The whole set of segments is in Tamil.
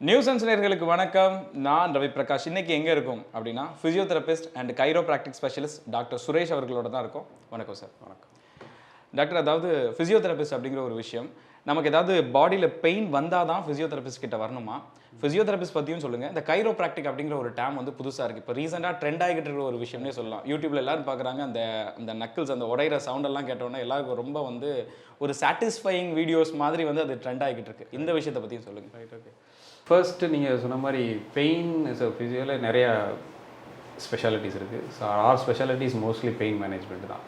நியூசன்ஸ் நேயர்களுக்கு வணக்கம். நான் ரவி பிரகாஷ். இன்னைக்கு எங்கே இருக்கும் அப்படின்னா physiotherapist and chiropractic specialist doctor Suresh அவர்களோட தான் இருக்கும். வணக்கம் சார். வணக்கம் டாக்டர். அதாவது ஃபிசியோதெரபிஸ்ட் அப்படிங்கிற ஒரு விஷயம், நமக்கு ஏதாவது பாடியில் பெயின் வந்தால் தான் ஃபிசியோதெரபிஸ்ட் கிட்ட வரணுமா? ஃபிசியோதெரபிஸ்ட் பற்றியும் சொல்லுங்கள். இந்த கைரோப்ராக்டிக் அப்படிங்கிற ஒரு டேம் வந்து புதுசாக இருக்குது. இப்போ ரீசெண்டாக ட்ரெண்ட் ஆகிட்டு இருக்கிற ஒரு விஷயம்னே சொல்லலாம். யூடியூப்பில் எல்லாரும் பார்க்குறாங்க. அந்த நக்கிள்ஸ், அந்த உடையிற சவுண்டெல்லாம் கேட்டோன்னே எல்லாருக்கும் ரொம்ப வந்து ஒரு சாட்டிஸ்ஃபையிங் வீடியோஸ் மாதிரி வந்து அது ட்ரெண்ட் ஆகிட்டு இருக்கு. இந்த விஷயத்தை பற்றியும் சொல்லுங்கள். Right, okay. ஃபர்ஸ்ட்டு நீங்கள் சொன்ன மாதிரி பெயின் இஸ் அ ஃபிசியோவில் நிறையா ஸ்பெஷாலிட்டிஸ் இருக்குது. So our specialities mostly pain management தான்.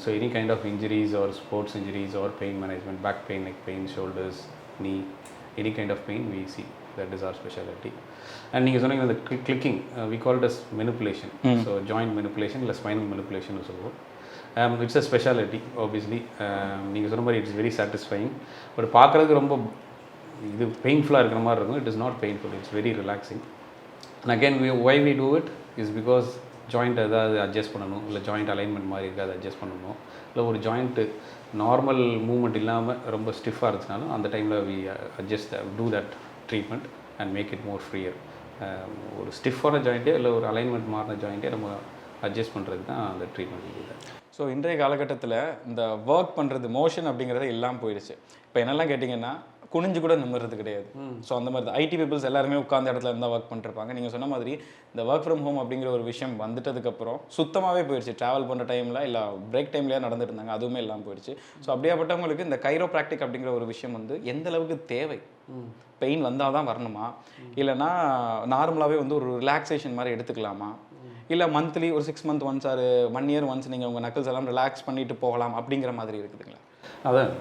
So any kind of injuries or sports injuries or pain management, back pain, neck pain, shoulders, knee, any kind of pain we see, that is our speciality. And நீங்கள் சொன்னீங்க அந்த clicking, we call it as manipulation. So joint manipulation இல்லை ஸ்பைனல் மெனிப்புலேஷன் சொல்லுவோம். It's a speciality obviously. நீங்கள் சொன்ன மாதிரி இட்ஸ் வெரி சாட்டிஸ்ஃபைங். பட் பார்க்குறதுக்கு ரொம்ப இது பெயின்ஃபுல்லாக இருக்கிற மாதிரி இருக்கும். It is not painful, it's very relaxing. And again why we do it is because joint ஏதாவது அட்ஜஸ்ட் பண்ணணும், இல்லை ஜாயிண்ட் அலைன்மெண்ட் மாதிரி இருக்குது, அதை அட்ஜஸ்ட் பண்ணணும். இல்லை ஒரு ஜாயிண்ட்டு நார்மல் மூவ்மெண்ட் இல்லாமல் ரொம்ப ஸ்டிஃபாக இருந்துச்சுனாலும் அந்த டைமில் we adjust to that treatment and make it more freer. ஒரு ஸ்டிஃபான ஜாயிண்ட்டே இல்லை ஒரு அலைன்மெண்ட் மாறின ஜாயிண்ட்டே நம்ம அட்ஜஸ்ட் பண்ணுறதுக்கு தான் அந்த ட்ரீட்மெண்ட் இருக்குது. ஸோ இன்றைய காலகட்டத்தில் இந்த ஒர்க் பண்ணுறது, மோஷன் அப்படிங்கிறத இல்லாமல் போயிடுச்சு. இப்போ என்னெல்லாம் கேட்டிங்கன்னா குனிஞ்சு கூட நிம்மறது கிடையாது. ஸோ அந்த மாதிரி ஐடி பீப்புள்ஸ் எல்லாருமே உட்கார்ந்த இடத்துல இருந்தால் ஒர்க் பண்ணிருப்பாங்க. நீங்கள் சொன்ன மாதிரி இந்த ஒர்க் ஃப்ரம் ஹோம் அப்படிங்கிற ஒரு விஷயம் வந்துட்டதுக்கப்புறம் சுத்தமாகவே போயிடுச்சு. ட்ராவல் பண்ணுற டைமில் இல்லை பிரேக் டைம்லேயே நடந்துட்டு இருந்தாங்க, அதுவுமே இல்லாமல் போயிடுச்சு. ஸோ அப்படியாப்பட்டவங்களுக்கு இந்த கைரோப்ராக்டிக் அப்படிங்கிற ஒரு விஷயம் வந்து எந்த அளவுக்கு தேவை? பெயின் வந்தால் தான் வரணுமா, இல்லைனா நார்மலாகவே வந்து ஒரு ரிலாக்ஸேஷன் மாதிரி எடுத்துக்கலாமா, இல்லை மந்த்லி ஒரு 6 months once or 1 year once நீங்கள் உங்கள் நக்கிள்ஸ் எல்லாம் ரிலாக்ஸ் பண்ணிட்டு போகலாம் அப்படிங்கிற மாதிரி இருக்குதுங்களா? அதான்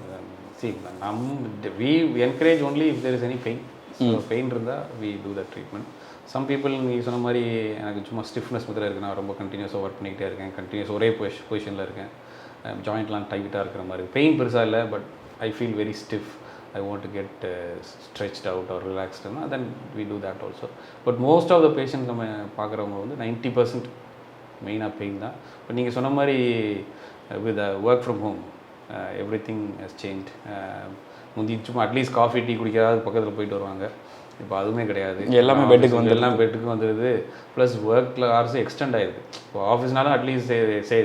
we encourage only if there is any pain. So pain இருந்தால் we do that treatment. Some people நீங்கள் சொன்ன மாதிரி எனக்கு சும்மா ஸ்டிஃப்னஸ் மாதிரி இருக்குது, நான் ரொம்ப கண்டினியூஸாக ஒர்க் பண்ணிக்கிட்டே இருக்கேன், கண்டினியூஸ் ஒரே பொசிஷனில் இருக்கேன், ஜாயிண்ட்லாம் டைட்டாக இருக்கிற மாதிரி, பெயின் பெருசாக இல்லை, but I feel very stiff, I want to get stretched out or relaxed, then we do that also. But most of the patients நம்ம பார்க்குறவங்க வந்து 90% மெயினாக பெயின் தான். இப்போ நீங்கள் சொன்ன மாதிரி with work from home everything has changed. முந்தி சும்மா அட்லீஸ்ட் காஃபி டீ குடிக்காத பக்கத்தில் போயிட்டு வருவாங்க. இப்போ அதுவுமே கிடையாது, எல்லாமே பெட்டுக்கு வந்துடுது. ப்ளஸ் ஒர்க்கில் ஹவர்ஸ் எக்ஸ்டெண்ட் ஆகிடுது. இப்போ ஆஃபீஸ்னாலும் at least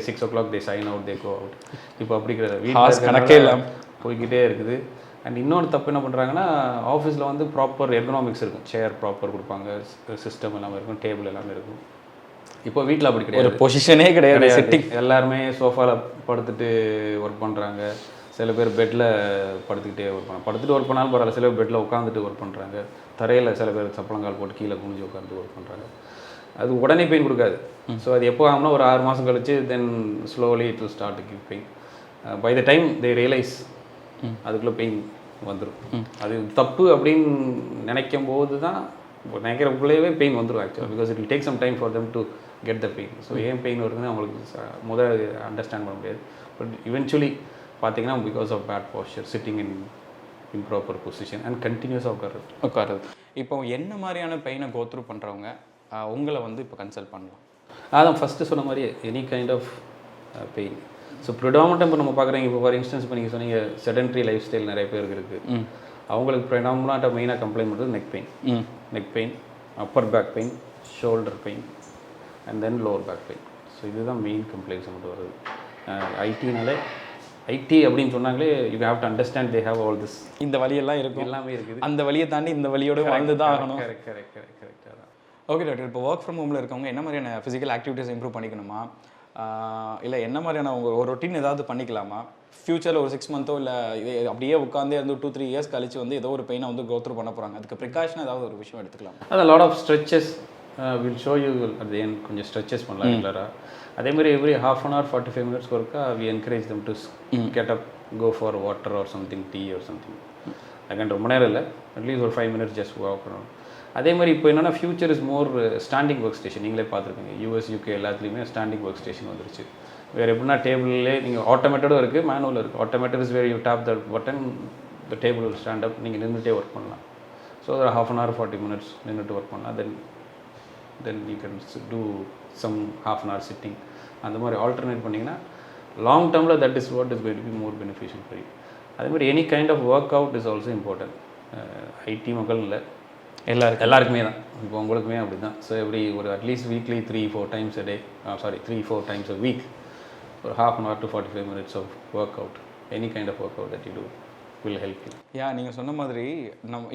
6 o'clock they sign out, they go out. இப்போ அப்படி கிடையாது, வீட்டில் கணக்கே இல்லாமல் போய்கிட்டே இருக்குது. அண்ட் இன்னொன்று தப்பு என்ன பண்ணுறாங்கன்னா, ஆஃபீஸில் வந்து ப்ராப்பர் எர்கனாமிக்ஸ் இருக்கும், சேர் ப்ராப்பர் கொடுப்பாங்க, சிஸ்டம் எல்லாமே இருக்கும், டேபிள் எல்லாமே இருக்கும். இப்போ வீட்டில் அப்படி கிடையாது, ஒரு பொசிஷனே கிடையாது, செட்டிங். எல்லாருமே சோஃபாவில் படுத்துட்டு ஒர்க் பண்ணுறாங்க. சில பேர் பெட்டில் படுத்துக்கிட்டே ஒர்க் பண்ணாங்க, படுத்துட்டு ஒர்க் பண்ணாலும் பரவாயில்ல. சில பேர் பெட்டில் உட்காந்துட்டு ஒர்க் பண்ணுறாங்க, தரையில் சில பேர் சப்பளங்கால் போட்டு கீழே குனிஞ்சு உட்காந்து ஒர்க் பண்ணுறாங்க. அது உடனே பெயின் கொடுக்காது. ஸோ அது எப்போ ஆகும்னா ஒரு 6 மாதம் கழிச்சு then slowly it will start to give pain. By the time they realise அதுக்குள்ளே பெயின் வந்துடும். அது தப்பு அப்படின்னு நினைக்கும் போது தான், நினைக்கிறக்குள்ளேயே பெயின் வந்துடும் ஆக்சுவலாக. Because it will take some time for them to get the pain. So ஏன் பெயின் வருதுன்னு அவங்களுக்கு முதல் அண்டர்ஸ்டாண்ட் பண்ண முடியாது. பட் இவென்ச்சுவலி பார்த்தீங்கன்னா because of bad posture, sitting in improper position and கண்டினியூஸாக உட்காருது. இப்போ என்ன மாதிரியான பெயினை கோத்ரூ பண்ணுறவங்க உங்களை வந்து இப்போ கன்சல்ட் பண்ணலாம்? அதான் ஃபஸ்ட்டு சொன்ன மாதிரியே any kind of pain. So ப்ரிடாமினட்டாக இப்போ நம்ம பார்க்குறீங்க, இப்போ ஃபார் இன்ஸ்டன்ஸ் இப்போ நீங்கள் சொன்னீங்க செடென்ட்ரி லைஃப் ஸ்டைல் நிறைய பேருக்கு இருக்குது. அவங்களுக்கு ப்ரிடாமினட்டாக மெயினாக கம்ப்ளைண்ட் பண்ணுறது neck pain, upper back pain, shoulder pain and then lower back pain. So இதுதான் மெயின் கம்ப்ளைண்ட்ஸ் மட்டும் வருது. ஐடினாலே ஐடி அப்படின்னு சொன்னாங்களே, you have to understand they have all this. இந்த வழியெல்லாம் இருக்கும், எல்லாமே இருக்குது. அந்த வழியை தாண்டி இந்த வழியோடு வாழ்ந்து தான் ஆகணும். கரெக்டாக தான். Okay doctor. இப்போ ஒர்க் ஃப்ரம் ஹோமில் இருக்கவங்க என்ன மாதிரியான ஃபிசிக்கல் ஆக்டிவிட்டீஸ் இம்ப்ரூவ் பண்ணிக்கணுமா, இல்லை என்ன மாதிரியான ஒரு ரொட்டீன் ஏதாவது பண்ணிக்கலாமா? ஃப்யூச்சரில் ஒரு 6 months இல்லை அப்படியே உட்காந்தே இருந்து 2-3 years கழிச்சு வந்து ஏதோ ஒரு பெயினை வந்து கோத்ரூ பண்ண போகிறாங்க, அதுக்கு ப்ரிகாஷன் ஏதாவது ஒரு விஷயம் எடுத்துக்கலாம்? அது lot of stretches will show you at the end. கொஞ்சம் ஸ்ட்ரெச்சஸ் பண்ணலாம் ரெகுலராக. அதே மாதிரி எவ்ரி 1/2 hour 45 minutes ஒர்க்கா we encourage them to get up, go for water or something, tea or something. Again ரொம்ப நேரம் இல்லை, அட்லீஸ்ட் ஒரு 5 minutes ஜஸ்ட் வாக் பண்ணணும். அதே மாதிரி இப்போ என்னென்னா future is more standing work station. நீங்களே பார்த்துருப்பீங்க, யூஎஸ் யூகே எல்லாத்துலேயுமே ஸ்டாண்டிங் ஒர்க் ஸ்டேஷன் வந்துருச்சு. வேறு எப்படின்னா டேபிள்லேயே நீங்கள் ஆட்டோமேட்டடும் இருக்குது, மேனுவலும் இருக்குது. Automated is where you tap the button, the table will stand up, நீங்கள் நின்றுட்டே ஒர்க் பண்ணலாம். ஸோ ஒரு 1/2 hour 40 minutes நின்றுட்டு ஒர்க் பண்ணலாம். Then you can do some 1/2 hour sitting. அந்த மாதிரி ஆல்டர்னேட் பண்ணிங்கன்னா லாங் டேர்மில் that is what is going to be more beneficial for you. அதே மாதிரி any kind of workout is also important. IT மக்கள் இல்லை, எல்லாருக்குமே தான். இப்போ உங்களுக்குமே அப்படி தான். ஸோ எவ்ரி ஒரு at least weekly 3-4 times a day, 3-4 times a week, ஒரு half an hour to 45 minutes of workout, any kind of workout that you do will help you. நீங்கள் சொன்ன மாதிரி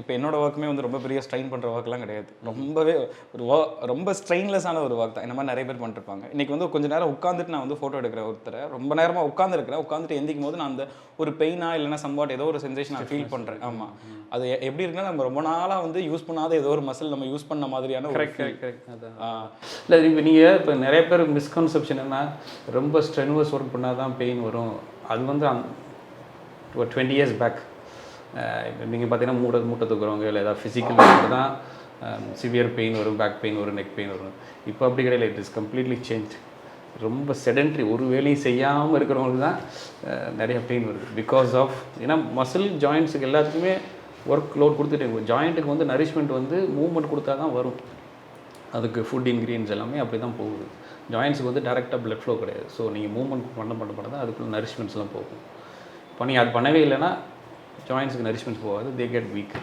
இப்போ என்னோட ஒர்க்குமே வந்து ரொம்ப பெரிய ஸ்ட்ரெயின் பண்ணுற ஒர்க்லாம் கிடையாது. ரொம்பவே ஒரு ரொம்ப ஸ்ட்ரெயின்லெஸ்ஸான ஒரு ஒர்க் தான். இந்த மாதிரி நிறைய பேர் பண்ணிருப்பாங்க. இன்றைக்கி வந்து கொஞ்சம் நேரம் உட்காந்துட்டு நான் வந்து ஃபோட்டோ எடுக்கிறேன் ஒருத்தரை, ரொம்ப நேரமாக உட்காந்துட்டு எந்திக்கும் போது நான் அந்த ஒரு பெயினா இல்லைனா சம்பாட் ஏதோ ஒரு சென்சேஷன் நான் ஃபீல் பண்ணுறேன். ஆமாம், அது எப்படி இருக்குன்னா நம்ம ரொம்ப நாளாக வந்து யூஸ் பண்ணாத ஏதோ ஒரு மசில் நம்ம யூஸ் பண்ண மாதிரியான கரெக்ட். இல்லை இப்போ நீங்கள் இப்போ நிறைய பேர் மிஸ்கன்செப்ஷன் என்ன, ரொம்ப ஸ்ட்ரென்வஸ் ஒர்க் பண்ணால் தான் பெயின் வரும். அது வந்து ஒரு 20 years பேக் நீங்கள் பார்த்தீங்கன்னா மூட்டை தூக்குறவங்க இல்லை ஏதாவது ஃபிசிக்கல் தான் சிவியர் பெயின் வரும், பேக் பெயின் வரும், நெக் பெயின் வரும். இப்போ அப்படி கிடையாது. It is completely change. ரொம்ப செடென்ட்ரி, ஒரு வேலையும் செய்யாமல் இருக்கிறவங்களுக்கு தான் நிறைய பெயின் வருது. பிகாஸ் ஆஃப் ஏன்னா மசில் ஜாயிண்ட்ஸுக்கு எல்லாத்துக்குமே ஒர்க் லோட் கொடுத்துட்டு ஜாயிண்ட்டுக்கு வந்து நரிஷ்மெண்ட் வந்து மூவ்மெண்ட் கொடுத்தா தான் வரும். அதுக்கு ஃபுட் இன்க்ரீடியன்ஸ் எல்லாமே அப்படி தான் போகுது. ஜாயிண்ட்ஸுக்கு வந்து டேரெக்டாக பிளட் ஃப்ளோ கிடையாது. ஸோ நீங்கள் மூவ்மெண்ட் பண்ண தான் அதுக்குள்ள நரிஷ்மெண்ட்ஸ்லாம் போகும். இப்போ நீங்கள் அது பண்ணவே இல்லைன்னா ஜாயின்ஸுக்கு நரிஷ்மெண்ட்ஸ் போகாது, they get week.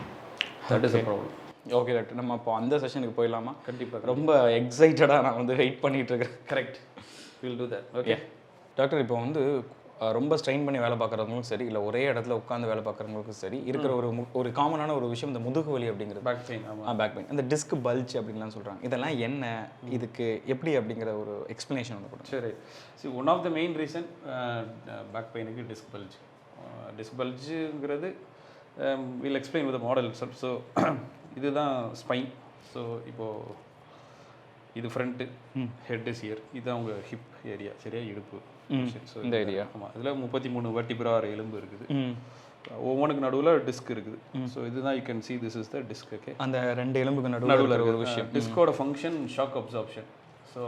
That is a problem. Okay doctor, நம்ம இப்போ அந்த செஷனுக்கு போயிடலாமா? கண்டிப்பாக. ரொம்ப எக்ஸைட்டடாக நான் வந்து வெயிட் பண்ணிகிட்டு இருக்கேன். Correct, will do that. Okay doctor, இப்போ வந்து ரொம்ப ஸ்ட்ரெயின் பண்ணி வேலை பார்க்குறவங்களுக்கும் சரி, இல்லை ஒரே இடத்துல உட்காந்து வேலை பார்க்குறவங்களுக்கும் சரி இருக்கிற ஒரு காமனான ஒரு விஷயம் இந்த முதுகு வலி அப்படிங்கிறது. Back pain. பேக் பெயின், இந்த டிஸ்க் பல்ஜ் அப்படின்லாம் சொல்கிறாங்க. இதெல்லாம் என்ன, இதுக்கு எப்படி அப்படிங்கிற ஒரு எக்ஸ்ப்ளனேஷன் வந்து கொடுங்க. சரி. See one of the main reason back பெயினுக்கு டிஸ்க் பல்ஜ். டிஸ்க் பல்ஜுங்கிறது will explain with model itself. So இதுதான் ஸ்பைன். ஸோ இப்போது இது ஃப்ரண்ட்டு, ஹெட் இஸ் ஹியர், இதுதான் உங்கள் ஹிப் ஏரியா, சரியா, இடுப்பு. ஸோ இந்த ஏரியா. ஆமாம், இதில் 33 வெர்டிபிரா எலும்பு இருக்குது. ஒவ்வொன்றுக்கு நடுவில் டிஸ்க் இருக்குது. ஸோ இதுதான் you can see this is the disk. Okay, அந்த ரெண்டு எலும்புக்கு நடுவில் ஒரு விஷயம். டிஸ்கோட ஃபங்க்ஷன் ஷாக் அப்சார்ப்ஷன். ஸோ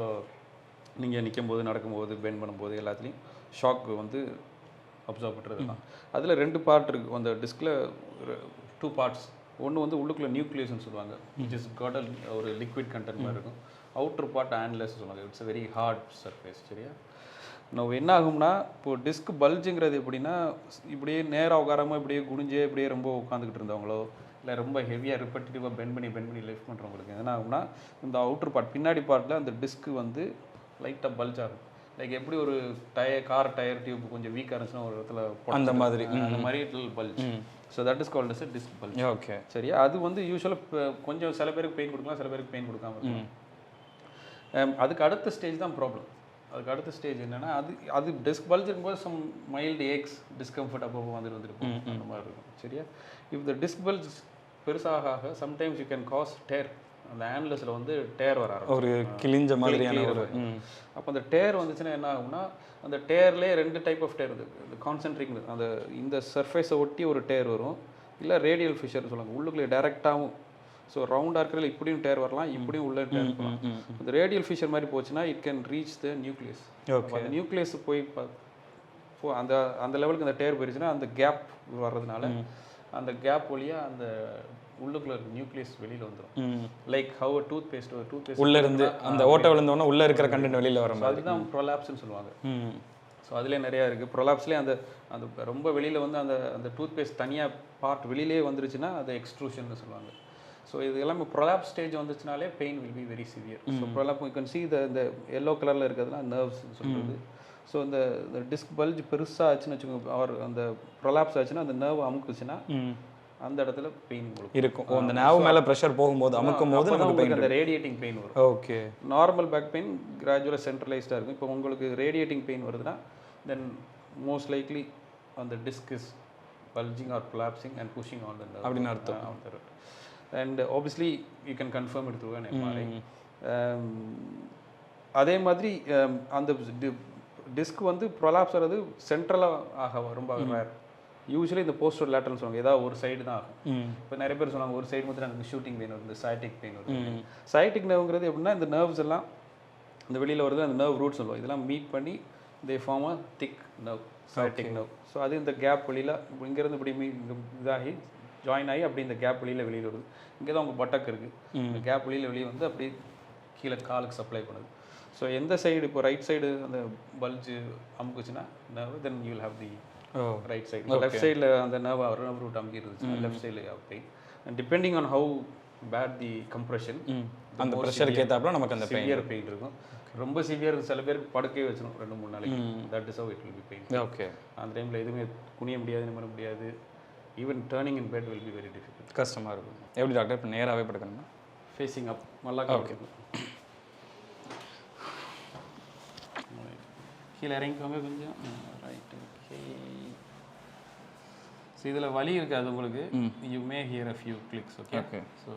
நீங்கள் நிற்கும் போது, நடக்கும்போது, பெண்ட் பண்ணும்போது எல்லாத்துலேயும் ஷாக் வந்து அப்சர்வ் பண்ணுறது தான். அதில் 2 பார்ட் இருக்குது அந்த டிஸ்கில். 2 பார்ட்ஸ். ஒன்று வந்து உள்ளுக்குள்ளே நியூக்ளியஸ்ன்னு சொல்லுவாங்க, விச் இஸ் காட் ஒரு லிக்விட் கண்டென்ட் மாதிரி இருக்கும். அவுட்டர் பார்ட் ஆன்லஸ் சொல்லுவாங்க, இட்ஸ் வெரி ஹார்ட் சர்ஃபேஸ். சரியா, நம்ம என்ன ஆகும்னா இப்போது டிஸ்க் பல்ஜுங்கிறது எப்படின்னா, இப்படியே நேராக உட்காராமல் இப்படியே குனிஞ்சே இப்படியே ரொம்ப உட்காந்துக்கிட்டு இருந்தவங்களோ, இல்லை ரொம்ப ஹெவியாக ரிப்பட்டிவாக பெண்ட் பண்ணி லிஃப்ட் பண்ணுறவங்களுக்கு என்ன ஆகும்னா, இந்த அவுட்டர் பார்ட் பின்னாடி பார்ட்டில் அந்த டிஸ்க்கு வந்து லைட்டாக பல்ஜ் ஆகும். லைக் எப்படி ஒரு கார் டயர் டியூப் கொஞ்சம் வீக்காக இருந்துச்சுன்னா ஒரு இடத்துல அந்த மாதிரி it will bulge. So that is called as disc bulge. Okay, சரியா. அது வந்து யூஸ்வலாக கொஞ்சம் சில பேருக்கு பெயின் கொடுக்கலாம், சில பேருக்கு பெயின் கொடுக்காம இருக்கும். அதுக்கு அடுத்த ஸ்டேஜ் தான் ப்ராப்ளம். அதுக்கு அடுத்த ஸ்டேஜ் என்னென்னா, அது டிஸ்க் பல்ஜ் இருக்கும்போது சம் மைல்டு ஏக்ஸ், டிஸ்கம்ஃபர்ட் அப்பப்போ வந்துட்டு அந்த மாதிரி இருக்கும். சரியா, இஃப் த டிஸ்க் பல்ஜ் பெருசாக sometimes you can cause tear. அந்த ஆன்லஸில் வந்து டேர் வர ஆரம்பிக்கும், ஒரு கிழிஞ்ச மாதிரியான ஒரு. அப்போ அந்த டேர் வந்துச்சுன்னா என்ன ஆகும்னா, அந்த டேர்லேயே 2 டைப் ஆஃப் டேர் இருக்குது. இந்த கான்சென்ட்ரிக், அந்த இந்த சர்ஃபேஸை ஒட்டி ஒரு டேர் வரும், இல்லை ரேடியல் ஃபிஷர்னு சொல்லுவாங்க, உள்ளுக்குள்ளே டேரெக்டாகவும். ஸோ ரவுண்டாக இருக்கிறதுல இப்படியும் டேர் வரலாம், இப்படியும் உள்ள டேர் வரலாம். அந்த ரேடியல் ஃபிஷர் மாதிரி போச்சுன்னா it can reach the nucleus. அந்த நியூக்ளியஸ் போய் அந்த அந்த லெவலுக்கு அந்த டேர் போயிடுச்சுன்னா அந்த கேப் வர்றதுனால அந்த கேப் வழியாக அந்த உள்ளுக்குள்ள இருக்க நியூக்ளியஸ் வெளியில் வந்துடும். லைக் ஹவ் டூத் பேஸ்ட் உள்ளே இருந்து அந்த ஓட்டை விழுந்தோன்னா உள்ளே இருக்கிற கண்டென்ட் வெளியில் வரும். அதுதான் ப்ரொலாப்ஸ்ன்னு சொல்லுவாங்க. ஸோ அதிலே நிறையா இருக்குது. ப்ரொலாப்ஸ்லேயே அந்த அந்த ரொம்ப வெளியில் வந்து அந்த அந்த டூத் பேஸ்ட் தனியாக பார்ட் வெளியிலே வந்துருச்சுன்னா அதை எக்ஸ்ட்ரூஷன் சொல்லுவாங்க. ஸோ இது எல்லாமே ப்ரொலாப் ஸ்டேஜ் வந்துச்சுனாலே pain will be very severe. So prolapse you can see இந்த எல்லோ கலரில் இருக்கிறதுலாம் நர்வ்ஸ்ன்னு சொல்கிறது. ஸோ இந்த டிஸ்க் பல்ஜ் பெருசாக ஆச்சுன்னு வச்சுக்கோங்க, அவர் அந்த ப்ரொலாப்ஸ் ஆச்சுன்னா அந்த நர்வ் அமுக்குச்சுன்னா அந்த இடத்துல பெயின் இருக்கும். அந்த நர்வ் மேலே ப்ரெஷர் போகும்போது அமுக்கும் போது நமக்கு அந்த ரேடியேட்டிங் பெயின் வரும். ஓகே, நார்மல் பேக் பெயின் கிராஜுவலாக சென்ட்ரலைஸ்டாக இருக்கும். இப்போ உங்களுக்கு ரேடியேட்டிங் பெயின் வருதுன்னா தென் மோஸ்ட் லைக்லி அந்த disc is bulging or collapsing and pushing on the nerve அப்படின்னு அர்த்தம். And obviously you can confirm it through an MRI. அதே மாதிரி அந்த டிஸ்க் வந்து ப்ரொலாப்ஸ் ஆகிறது சென்ட்ரலாக ஆக ரொம்ப ரேர். யூஸ்வலி இந்த போஸ்டர் லேட்டர்னு சொல்லுவாங்க, ஏதாவது ஒரு சைடு தான் ஆகும். இப்போ நிறைய பேர் சொன்னாங்க ஒரு சைடு மட்டும் எனக்கு ஷூட்டிங் பெயின் வருது, சைட்டிக் பெயின் வருது. சைட்டிக் நர்வுங்கிறது எப்படின்னா, இந்த நர்வ்ஸ் எல்லாம் இந்த வெளியில் வருது, அந்த நர்வ் ரூட் சொல்லுவோம், இதெல்லாம் மீட் பண்ணி they form a thick nerve, sciatic nerve. So அது இந்த கேப் வழியில் இங்கேருந்து இப்படி இதாகி ஜாயின் ஆகி அப்படி இந்த கேப் வழியில் வெளியில் வருது. இங்கே தான் உங்கள் பட்டக்கு இருக்குது, இந்த கேப் வழியில் வெளியே வந்து அப்படி கீழே காலுக்கு சப்ளை பண்ணுது. ஸோ எந்த சைடு இப்போ ரைட் சைடு அந்த பல்ஜு அமுக்குச்சுன்னா nerve, then you will have the right side. Left சைடில் அந்த நர்வ் ரூட் அமுக்கி இருந்துச்சுன்னா லெஃப்ட் சைடில் have pain. And depending on how bad the compression, அந்த ப்ரெஷருக்கு ஏற்றாப்புல நமக்கு அந்த சிவியர் பெயின் இருக்கும். ரொம்ப சிவியர் சில பேருக்கு படுக்கவே வச்சிடும் 2-3 நாளைக்கு. That is how it will be pain. Okay. அந்த டைமில் எதுவுமே குனிய முடியாது, நிமிர முடியாது. Even turning in bed will be very difficult. கஷ்டமாக இருக்கும். எப்படி டாக்டர் இப்போ நேராகவே படுக்கணும்னா ஃபேஸிங் அப் நல்லா ஓகே. கீழே இறங்கிக்கோங்க கொஞ்சம். ரைட். ஓகே. ஸோ இதில் வலி இருக்காது உங்களுக்கு. You may hear a few clicks. Okay. Okay. So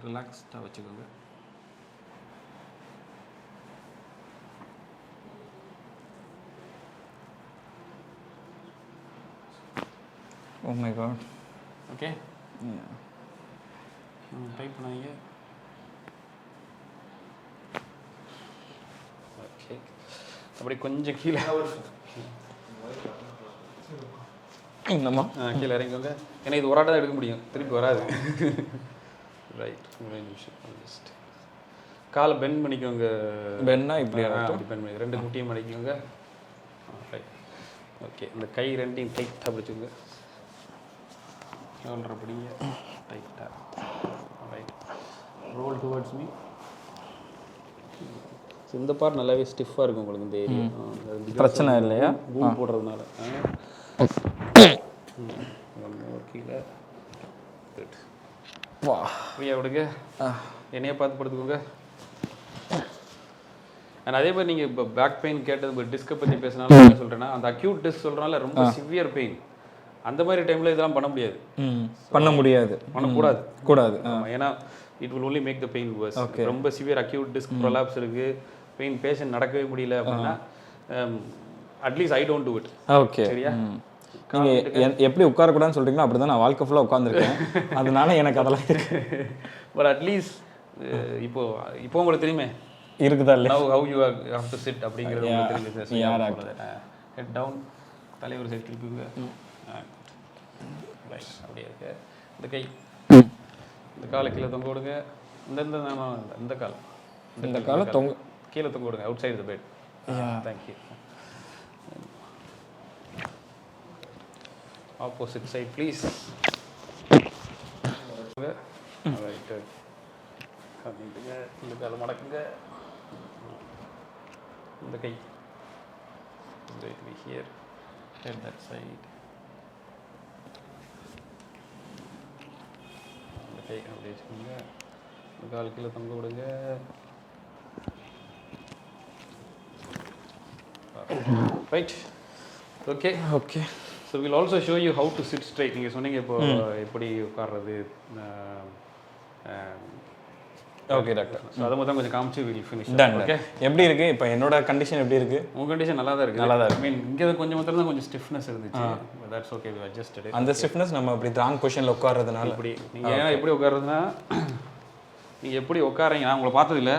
ரிலாக்ஸ்டாக வச்சுக்கோங்க. Oh my God. Okay. Type பண்ணாங்க. ஓகே. அப்படி கொஞ்சம் கீழே என்னம்மா கீழே இறங்கிக்கோங்க. ஏன்னா இது ஒரு ஆட்டை தான் எடுக்க முடியும், திருப்பி வராது. ரைட். ஒரே நிமிஷம். ஜஸ்ட் காலை பெண்ட் பண்ணிக்கோங்க. பென்னா இப்படி அப்படி பெண்ட் பண்ணி 2 முட்டியும் மடிக்கோங்க. ரைட். ஓகே. இந்த கை ரெண்டையும் டைட்டாக பிடிச்சிக்கோங்க. ஷோல்டரை பிடிங்க டைட்டாக. ரைட். Roll towards me. இந்த பார்ட் நல்லாவே ஸ்டிஃபாக இருக்கும் உங்களுக்கு இந்த ஏரியா. பிரச்சனை இல்லையா பூம் போடுறதுனால. கீழே வா ஃப்ரீயாக விடுங்க. என்னையே பார்த்து படுத்துக்கோங்க. அண்ட் அதே மாதிரி நீங்கள் இப்போ பேக் பெயின் கேட்டது, இப்போ டிஸ்கை பற்றி பேசினாலும் என்ன சொல்கிறேன்னா, அந்த அக்யூட் டிஸ்க் சொல்கிறனால ரொம்ப சிவியர் பெயின். அந்த மாதிரி டைமில் இதெல்லாம் பண்ண முடியாது. பண்ணக்கூடாது. ஏன்னா it will only make the pain worse. ரொம்ப சிவியர் அக்யூட் டிஸ்க் ப்ரொலாப்ஸ் இருக்குது, பெயின் பேஷண்ட் நடக்கவே முடியல அப்படின்னா at least I don't do it. Okay. சரியா? நீங்கள் எப்படி உட்காரக்கூடாதுன்னு சொல்கிறீங்களோ அப்படி தான் நான் வாழ்க்கை ஃபுல்லாக உட்காந்துருக்கேன். அதனால எனக்கு அதெல்லாம் இருக்கு. பட் அட்லீஸ்ட் இப்போ உங்களுக்கு தெரியுமே இருக்குதா இல்லை how you have to sit அப்படிங்கிறது உங்களுக்கு தெரியுது. ஹெட் டவுன், தலைவர் சைடு திருப்பிங்க. அப்படியே இருக்கு. இந்த கை, இந்த காலை கீழே தொங்க விடுங்க. இந்த காலை தொங்க கீழே தொங்க விடுங்க. Outside the bed. Thank you. Opposite side please. Right. இந்த காலை மடக்குங்க. இந்த கை ஹியர், ஹெட் தட் சைட். இந்த கை அப்படி வச்சுக்கோங்க. இந்த கால் கீழே தொங்க விடுங்க. Right. Okay. Okay. So will also show you how to sit straight. நீங்கள் சொன்னீங்க இப்போ எப்படி உட்கார்றது. Okay doctor. ஸோ அதை மட்டும் கொஞ்சம் காமிச்சு வில் ஃபினிஷ். ஓகே. எப்படி இருக்குது இப்போ என்னோட கண்டிஷன் எப்படி இருக்குது? உங்கள் கண்டிஷன் நல்லா தான் இருக்குது. நல்லா தான் இருக்குது. மீன் இங்கே கொஞ்சம் மாத்திரம் தான் கொஞ்சம் ஸ்டிஃப்னஸ் இருந்துச்சு. That's okay, we adjusted. அந்த ஸ்டிஃப்னஸ் நம்ம அப்படி ராங் பொசிஷனில் உட்கார்றதுனால. இப்படி நீங்கள் ஏன்னா எப்படி உட்கார்றதுன்னா, நீங்கள் எப்படி உட்காரீங்க, நான் உங்களை பார்த்ததில்ல.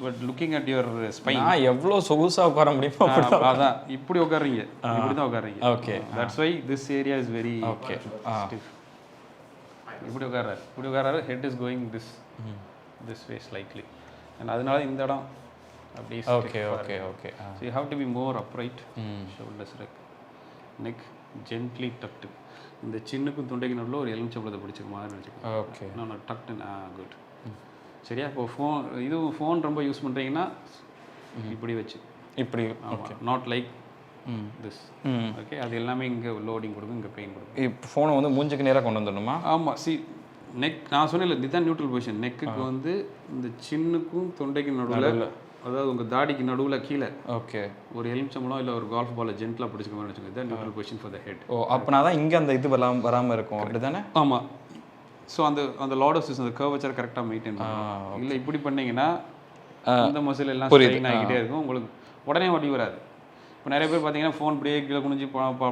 But looking at your spine, நான் எவ்வளோ சொகுசாக உட்கார முடியுமோ அதான் இப்படி உட்காருங்க. இப்படி தான் உட்காருங்க. Okay. That's why this area is very okay. இப்படி உட்காராரு. Head is going this way slightly. And அதனால இந்த இடம் அப்படி. Okay. So you have to be more upright. Shoulders neck gently tucked. இந்த சின்னுக்கும் தொண்டைக்கு நடுவில் ஒரு எலுமிச்சம்பழத்தை பிடிச்சிக்க மாதிரி நினச்சிக்கோங்க. ஓகே. நான் டக்ட். குட். சரியா? இப்போ ஃபோன் ரொம்ப யூஸ் பண்ணுறீங்கன்னா இப்படி வச்சு இப்படி. Okay. Not like this. Okay. அது எல்லாமே இங்கே லோடிங் கொடுக்கும், இங்கே பெயின் கொடுக்கும். இப்போ ஃபோனை வந்து மூஞ்சுக்கு நேராக கொண்டு வந்துடணுமா? ஆமாம். நெக் நான் சொன்னேன் இதுதான் நியூட்ரல் பொசிஷன். நெக்குக்கு வந்து இந்த சின்னுக்கும் தொண்டைக்கு நடுவில், அதாவது உங்கள் தாடிக்கு நடுவில் கீழே ஓகே ஒரு எலுமிச்சம்பழம் இல்லை ஒரு கால்ஃப் பாலை ஜென்டலாக பிடிச்சிக்க மாதிரி வச்சுக்கோங்க. இதுதான் neutral position for the head. ஓ, அப்போனா தான் இங்கே அந்த இது வராமல் இருக்கும், அப்படி தானே? ஆமாம். ஸோ அந்த லார்டோசிஸ் அந்த கர்வச்சர் கரெக்டாக மெயின்டைன் பண்ணணும். இல்லை இப்படி பண்ணிங்கன்னா இந்த மசில் எல்லாம் ஸ்ட்ரெயின் ஆகிக்கிட்டே இருக்கும், உங்களுக்கு உடனே வலி வராது. இப்போ நிறைய பேர் பார்த்தீங்கன்னா ஃபோன் இப்படியே கீழே குனிஞ்சு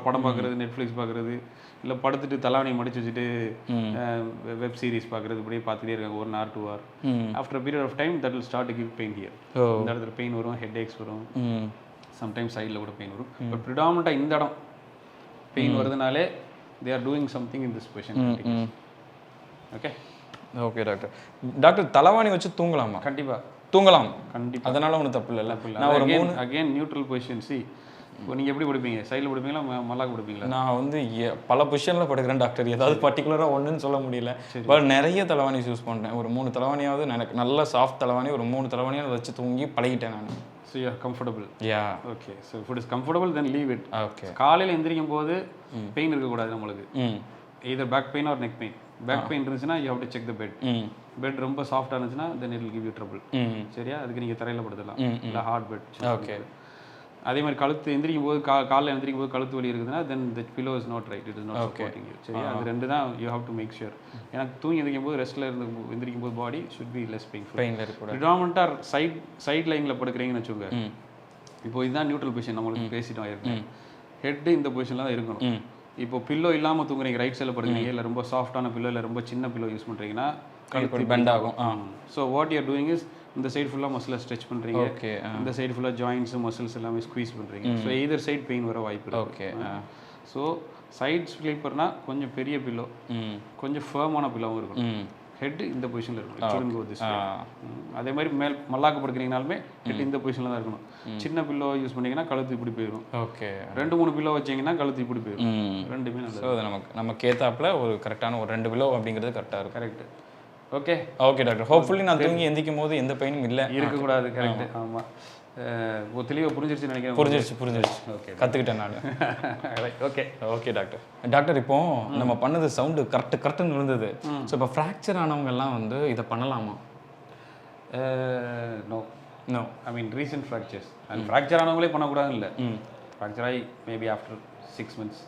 படம் பார்க்குறது, நெட்ஃப்ளிக்ஸ் பார்க்குறது, இல்லை படுத்துட்டு தலாவணியை மடிச்சு வச்சுட்டு வெப் சீரிஸ் பார்க்குறது, இப்படியே பார்த்துட்டே இருக்காங்க 1 hour 2 hour. After period of time that will start to give pain here. இந்த இடத்துல பெயின் வரும், ஹெட் ஏக்ஸ் வரும், சம்டைம்ஸ் சைடில் கூட பெயின் வரும். பட் ப்ரிடாமினண்ட்டாக இந்த இடம் பெயின் வருதுனாலே they are doing something in this position. Okay. Okay doctor. Doctor, தலைவாணி வச்சு தூங்கலாமா? கண்டிப்பாக தூங்கலாம். கண்டிப்பாக. அதனால ஒன்றும் தப்பு இல்லை. நான் ஒரு அகெயின் நியூட்ரல் பொசிஷன். சி இப்போ நீங்கள் எப்படி படுப்பீங்க? சைடில் படுப்பீங்களா, மல்லாக்கு படுப்பீங்களா? நான் வந்து பல பொசிஷனில் படுக்கிறேன் டாக்டர். ஏதாவது பர்டிகுலராக ஒன்றுன்னு சொல்ல முடியல. பட் நிறைய தலைவாணி யூஸ் பண்ணுறேன். ஒரு 3 தலைவாணியாவது எனக்கு நல்ல சாஃப்ட் தலைவாணி, ஒரு 3 தலைவாணியாவது வச்சு தூங்கி பழகிட்டேன் நான். So you are comfortable. Yeah. Okay. So if it is comfortable then leave it. Okay. காலையில் எந்திரிக்கும் போது பெயின் இருக்கக்கூடாது நம்மளுக்கு. either back pain or neck pain. Back pain இருந்துச்சுன்னா you have to check the bed. Bed ரொம்ப சாஃப்டாக இருந்துச்சுன்னா then it will give you trouble. சரியா? அதுக்கு நீங்கள் தரையில் படுத்தலாம், இல்லை ஹார்ட் பெட். ஓகே. அதே மாதிரி கழுத்து எந்திரிக்கும் போது காலையில் எந்திரிக்கும் போது கழுத்து வலி இருக்குதுன்னா then the pillow is not right, it is not supporting you. சரியா? அது ரெண்டு தான் you have to make sure. ஏன்னா தூங்கி எந்திரிக்கும் போது ரெஸ்ட்டில் எந்திரிக்கும் போது body should be less painful. ப்ரிடாமினண்ட்டாக சைட் லைனில் படுக்கிறீங்கன்னு வச்சுக்கோங்க. இப்போ இதுதான் நியூட்ரல் பொசிஷன், நம்மளுக்கு பேசிட்டோம் ஆயிருக்கேன். ஹெட்டு இந்த பொசிஷனில் தான் இருக்கணும். இப்போ பில்லோ இல்லாமல் தூங்குறீங்க, ரைட் சைடில் படுக்கிறீங்க, இல்லை ரொம்ப சாஃப்டான பில்லோ இல்லை ரொம்ப சின்ன பில்லோ யூஸ் பண்ணுறீங்கன்னா கழுத்து பெண்ட் ஆகும். So what you are doing is இந்த சைடு ஃபுல்லாக மசிலை ஸ்ட்ரெச் பண்ணுறீங்க, இந்த சைடு ஃபுல்லாக ஜாயின்ட்ஸு மசில்ஸ் எல்லாமே ஸ்குவீஸ் பண்ணுறீங்க. ஸோ எய்தர் சைட் பெயின் வர வாய்ப்பு இருக்குது. ஓகே. ஸோ சைட் ஸ்லீப்பர்னா கொஞ்சம் பெரிய பில்லோ, கொஞ்சம் ஃபேர்மான பில்லோவும் இருக்கும். ஹெட் இந்த பொசிஷனில் இருக்கணும். அதே மாதிரி மல்லாக்கு படுக்கிறீங்கனாலுமே ஹெட் இந்த பொசிஷனில் தான் இருக்கணும். சின்ன பில்லோ யூஸ் பண்ணிங்கன்னா கழுத்து இப்படி போயிடும். ஓகே. 2-3 பில்லோ வச்சிங்கன்னா கழுத்து இப்படி போயிடும். ரெண்டுமே நல்லது. ஸோ நமக்கு ஏத்தாப்புல ஒரு கரெக்டான ஒரு 2 பில்லோ அப்படிங்கிறது கரெக்டாக இருக்கும். Correct. Okay. Okay doctor. Hopefully நான் தூங்கி எந்திக்கும் போது எந்த பெயினும் இல்லை இருக்கக்கூடாது. கரெக்ட். ஆமாம். தெளிவாக புரிஞ்சிருச்சுன்னு நினைக்கிறேன். புரிஞ்சிருச்சு. ஓகே. கற்றுக்கிட்டேன் நான். ஓகே. Okay doctor. டாக்டர் இப்போ நம்ம பண்ணது சவுண்டு கரெக்டுன்னு இருந்தது. ஸோ இப்போ ஃப்ராக்சர் ஆனவங்கெல்லாம் வந்து இதை பண்ணலாமா? No. I mean recent fractures and fracture ஆனவங்களே பண்ணக்கூடாதுன்னு இல்லை. ஃப்ராக்சர் ஆகி maybe after 6 months.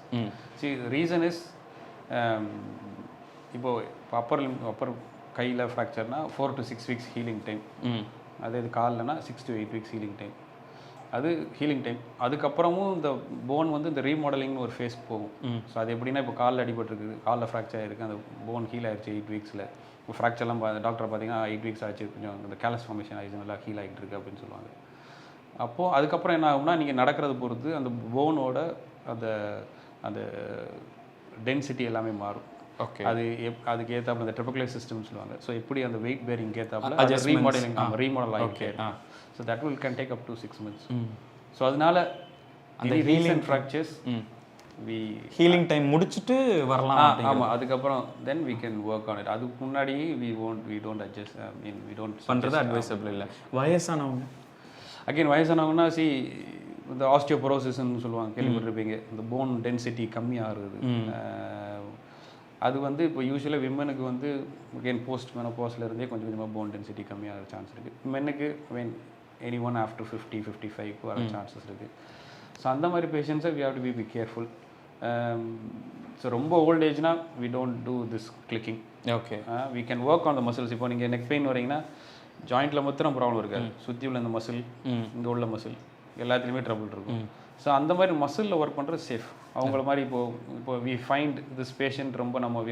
See reason is இப்போது அப்பர் கையில் ஃப்ராக்சர்னா 4 to 6 weeks ஹீலிங் டைம். அதே இது கால்லனா 6 to 8 weeks ஹீலிங் டைம். அது ஹீலிங் டைம். அதுக்கப்புறமும் இந்த போன் வந்து இந்த ரீமாடலிங்னு ஒரு ஃபேஸ்க்கு போகும். ஸோ அது எப்படின்னா இப்போ காலில் அடிபட்டுருக்குது, காலில் ஃப்ராக்சர் ஆகிருக்கு, அந்த போன் ஹீல் ஆகிடுச்சு 8 weeksல. இப்போ ஃப்ராக்சர்லாம் டாக்டர் பார்த்தீங்கன்னா 8 weeks ஆச்சு, கொஞ்சம் இந்த கேலஸ் ஃபார்மேஷன் ஆகிடுச்சு, நல்லா ஹீல் ஆகிட்டு இருக்கு அப்படின்னு சொல்லுவாங்க. அப்போது அதுக்கப்புறம் என்ன ஆகும்னா நீங்கள் நடக்கிறத பொறுத்து அந்த போனோட அந்த அந்த டென்சிட்டி எல்லாமே மாறும். ஓகே. அதுக்கு ஏற்றாப்புல அந்த ட்ரிபுகுலர் சிஸ்டம்னு சொல்லுவாங்க. ஸோ எப்படி அந்த வெயிட் பேரிங் ஏற்றாப்புல ரீமாடல் ஆகிட்டு. So that will can take up to 6 months. So அதனால அந்த ஹீலிங் ஃப்ராக்சர்ஸ் ஹீலிங் டைம் முடிச்சுட்டு வரலாம். ஆமாம். அதுக்கப்புறம் then we can work on it. அதுக்கு முன்னாடி we don't adjust, I mean we don't பண்ணுறது அட்வைசபிள் இல்லை. வயசானவங்க அகெயின் வயசானவங்கன்னா இந்த ஆஸ்டியோபோரோசிஸ்ன்னு சொல்லுவாங்க, கேள்விப்பட்டிருப்பீங்க. இந்த போன் டென்சிட்டி கம்மியாகிறது. அது வந்து இப்போ யூஸ்வலாக விமனுக்கு வந்து அகெயின் போஸ்ட் மெனோபாஸில் இருந்தே கொஞ்சம் கொஞ்சமாக போன் டென்சிட்டி கம்மியாக சான்ஸ் இருக்குது. மென்னுக்கு anyone ஆஃப்டர் 50-55 வர சான்சஸ் இருக்குது. ஸோ அந்த மாதிரி பேஷண்ட்ஸை we have to be careful. So ரொம்ப ஓல்ட் ஏஜ்னா we don't do this clicking. Okay. We can work on the muscles. இப்போ நீங்கள் நெக் பெயின் வரீங்கன்னா ஜாயிண்ட்டில் மாத்திரம் ப்ராப்ளம் இருக்காது, சுற்றி உள்ள இந்த மசில், இங்கே உள்ள மசில் எல்லாத்துலேயுமே ட்ரபிள் இருக்கும். ஸோ அந்த மாதிரி மசிலில் ஒர்க் பண்ணுறது சேஃப். அவங்கள மாதிரி இப்போ வி ஃபைண்ட் திஸ் பேஷண்ட் ரொம்ப நம்ம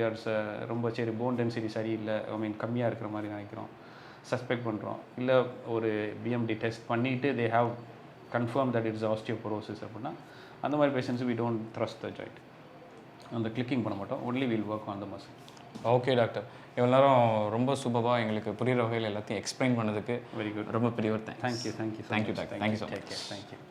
ரொம்ப சரி போன் டென்சிட்டி சரியில்லை, ஐ மீன் கம்மியாக இருக்கிற மாதிரி நினைக்கிறோம், சஸ்பெக்ட் பண்ணுறோம், இல்லை ஒரு பிஎம்டி டெஸ்ட் பண்ணிவிட்டு they have confirm that it's osteoporosis அப்படின்னா அந்த மாதிரி patients we don't thrust the joint. அந்த கிளிக்கிங் பண்ண மாட்டோம், only will work on the muscle. Okay doctor. இவ்வளோ நேரம் ரொம்ப சூப்பராக எங்களுக்கு புரிகிற வகையில் எல்லாத்தையும் எக்ஸ்பிளைன் பண்ணதுக்கு வெரி குட். ரொம்ப பெரிய ஒரு thank you doctor. Thank you so much. Thank you.